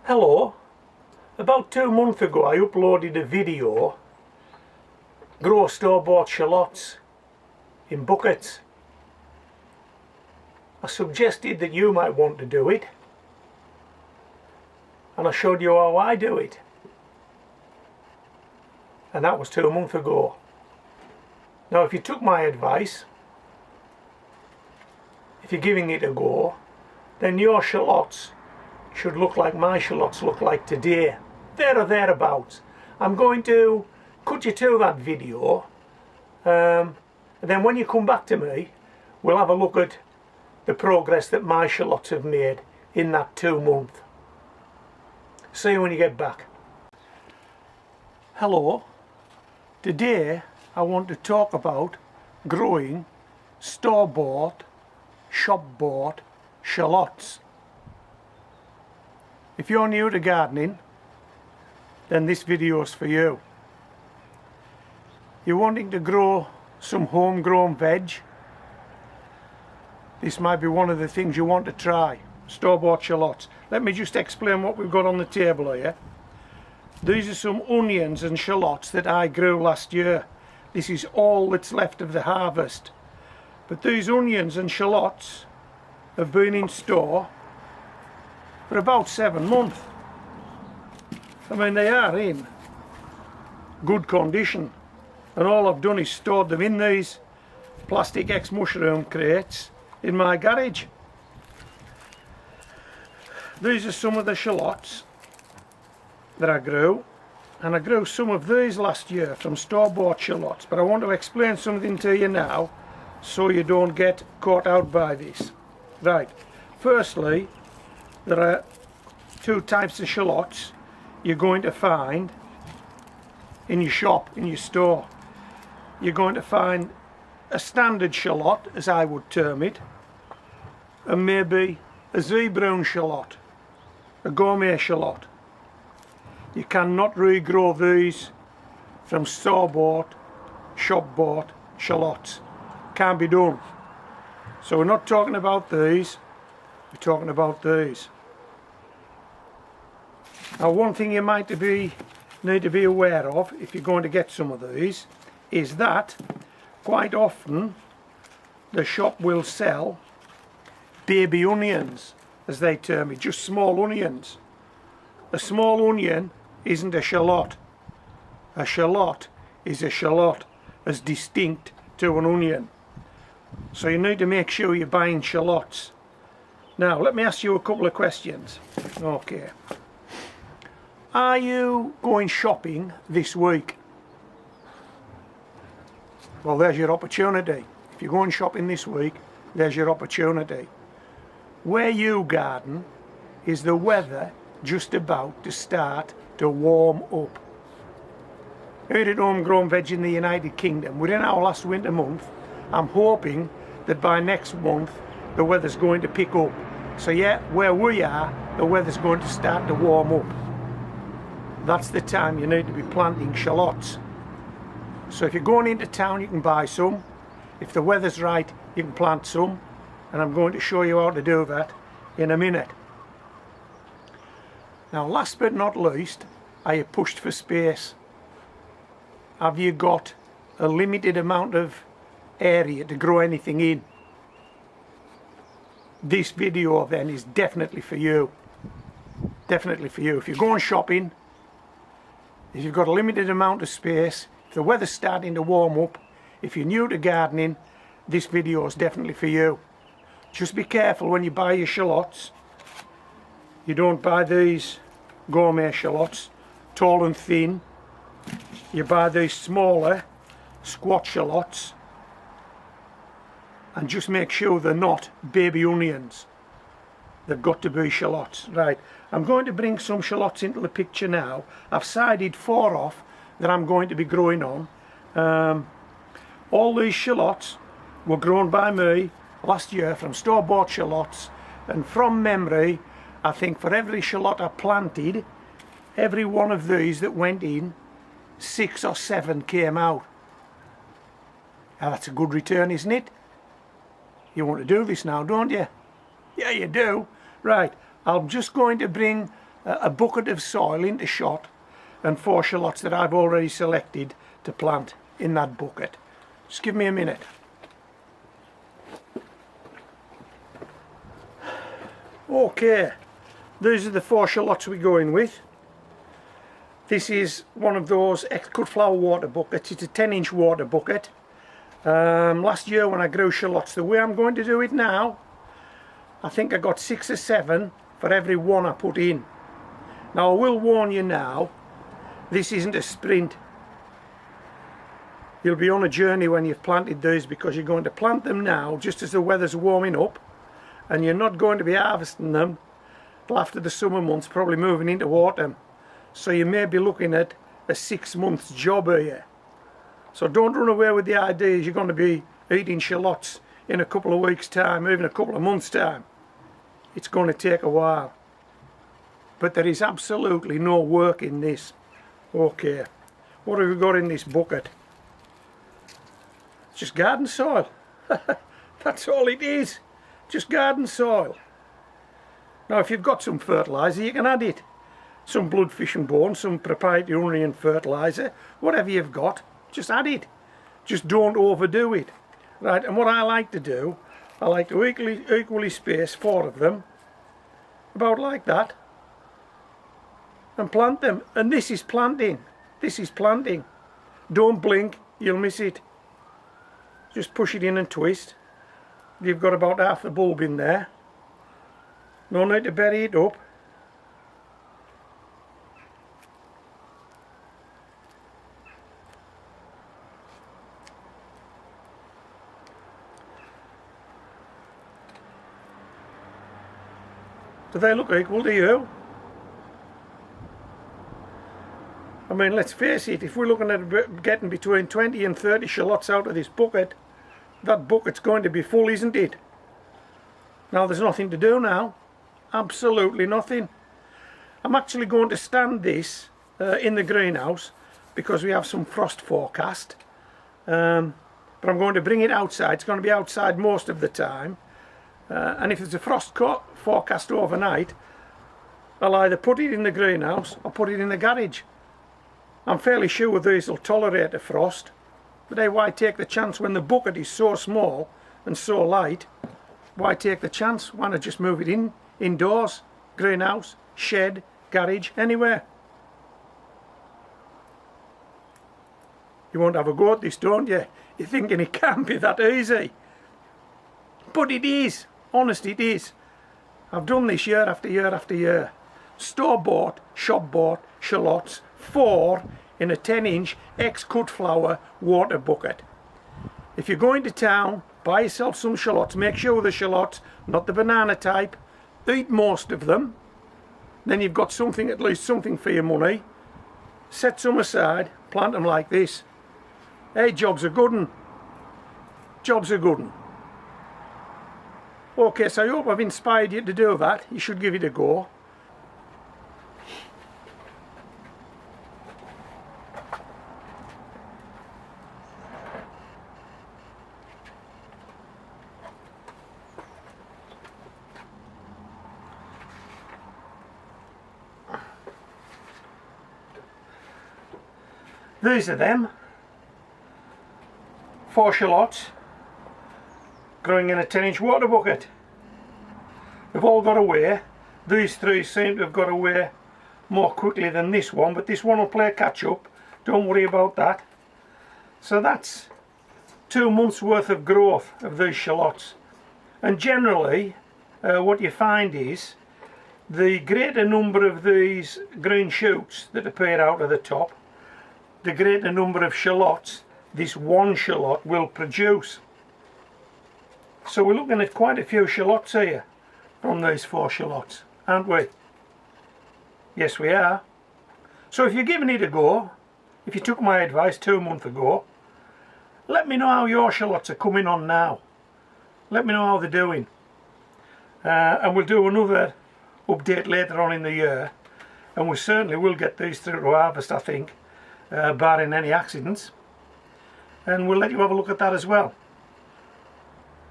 Hello, about 2 months ago I uploaded a video, grow store-bought shallots in buckets. I suggested that you might want to do it, and I showed you how I do it, and that was 2 months ago. Now if you took my advice, if you're giving it a go, then your shallots should look like my shallots look like today, there or thereabouts. I'm going to cut you to that video, and then when you come back to me we'll have a look at the progress that my shallots have made in that 2 months. See you when you get back. Hello, today I want to talk about growing store-bought, shop-bought shallots. If you're new to gardening, then this video is for you. You're wanting to grow some homegrown veg, this might be one of the things you want to try, store-bought shallots. Let me just explain what we've got on the table here. These are some onions and shallots that I grew last year. This is all that's left of the harvest. But these onions and shallots have been in store for about 7 months. I mean, they are in good condition, and all I've done is stored them in these plastic ex-mushroom crates in my garage. These are some of the shallots that I grew, and I grew some of these last year from store-bought shallots, but I want to explain something to you now so you don't get caught out by this. Right, firstly, there are 2 types of shallots you're going to find in your shop, in your store. You're going to find a standard shallot, as I would term it, and maybe a Z-brown shallot, a gourmet shallot. You cannot regrow these from store-bought, shop-bought shallots. Can't be done. So we're not talking about these, we're talking about these. Now one thing you might need to be aware of if you're going to get some of these is that quite often the shop will sell baby onions, as they term it, just small onions. A small onion isn't a shallot. A shallot is a shallot, as distinct to an onion. So you need to make sure you're buying shallots. Now let me ask you a couple of questions. Okay. Are you going shopping this week? Well, there's your opportunity. If you're going shopping this week, there's your opportunity. Where you garden is the weather just about to start to warm up. Here at Homegrown Veg in the United Kingdom, we're in our last winter month. I'm hoping that by next month the weather's going to pick up. So yeah, where we are, the weather's going to start to warm up. That's the time you need to be planting shallots. So if you're going into town, you can buy some. If the weather's right, you can plant some, and I'm going to show you how to do that in a minute. Now last but not least, are you pushed for space? Have you got a limited amount of area to grow anything in? This video then is definitely for you. Definitely for you. If you're going shopping, if you've got a limited amount of space, if the weather's starting to warm up, if you're new to gardening, this video is definitely for you. Just be careful when you buy your shallots. You don't buy these gourmet shallots, tall and thin. You buy these smaller, squat shallots, and just make sure they're not baby onions. They've got to be shallots. Right, I'm going to bring some shallots into the picture now. I've sided 4 off that I'm going to be growing on. All these shallots were grown by me last year from store-bought shallots, and from memory, I think for every shallot I planted, every one of these that went in, 6 or 7 came out. Now that's a good return, isn't it? You want to do this now, don't you? Yeah, you do. Right, I'm just going to bring a bucket of soil into shot and 4 shallots that I've already selected to plant in that bucket. Just give me a minute. Okay, these are the 4 shallots we're going with. This is one of those cut flower water buckets. It's a 10-inch water bucket. Last year when I grew shallots, the way I'm going to do it now, I think I got 6 or 7 for every one I put in. Now I will warn you now, this isn't a sprint. You'll be on a journey when you've planted these, because you're going to plant them now just as the weather's warming up, and you're not going to be harvesting them till after the summer months, probably moving into autumn. So you may be looking at a 6 months job here. So don't run away with the idea you're going to be eating shallots in a couple of weeks time, even a couple of months time. It's going to take a while. But there is absolutely no work in this. Okay, what have we got in this bucket? It's just garden soil. That's all it is. Just garden soil. Now if you've got some fertiliser, you can add it. Some blood, fish and bone, some proprietary and fertiliser, whatever you've got, just add it. Just don't overdo it. Right, and what I like to do, I like to equally space 4 of them, about like that, and plant them. And this is planting. This is planting. Don't blink, you'll miss it. Just push it in and twist. You've got about half the bulb in there. No need to bury it up. Do they look equal to you? I mean, let's face it, if we're looking at getting between 20 and 30 shallots out of this bucket, that bucket's going to be full, isn't it? Now there's nothing to do now. Absolutely nothing. I'm actually going to stand this in the greenhouse because we have some frost forecast. But I'm going to bring it outside. It's going to be outside most of the time. And if there's a frost forecast overnight, I'll either put it in the greenhouse or put it in the garage. I'm fairly sure these will tolerate a frost. But hey, why take the chance when the bucket is so small and so light? Why take the chance? Why not just move it indoors, greenhouse, shed, garage, anywhere? You won't have a go at this, don't you? You're thinking it can't be that easy. But it is. Honest, it is. I've done this year after year after year. Store-bought, shop-bought shallots, 4 in a 10-inch ex-cut flower water bucket. If you're going to town, buy yourself some shallots. Make sure the shallots, not the banana type. Eat most of them. Then you've got something, at least something for your money. Set some aside, plant them like this. Hey, job's a good one. Job's a good one. Okay, so I hope I've inspired you to do that. You should give it a go. These are them. 4 shallots growing in a 10-inch water bucket. They've all got away. These 3 seem to have got away more quickly than this one, but this one will play catch up. Don't worry about that. So that's 2 months worth of growth of these shallots. And generally what you find is the greater number of these green shoots that appear out of the top, the greater number of shallots this one shallot will produce. So we're looking at quite a few shallots here from these 4 shallots, aren't we? Yes, we are. So if you're giving it a go, if you took my advice 2 months ago, let me know how your shallots are coming on now. Let me know how they're doing. And we'll do another update later on in the year, and we certainly will get these through to harvest, I think, barring any accidents. And we'll let you have a look at that as well.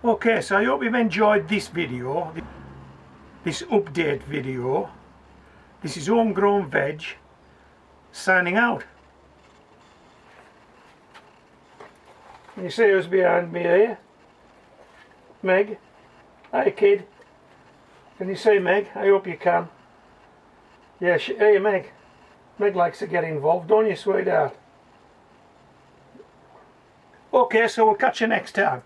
Okay, so I hope you've enjoyed this video, this update video. This is Homegrown Veg signing out. Can you see who's behind me here? Meg. Hi kid. Can you see Meg? I hope you can. Yeah, hey Meg. Meg likes to get involved, don't you, sweetheart? Okay, so we'll catch you next time.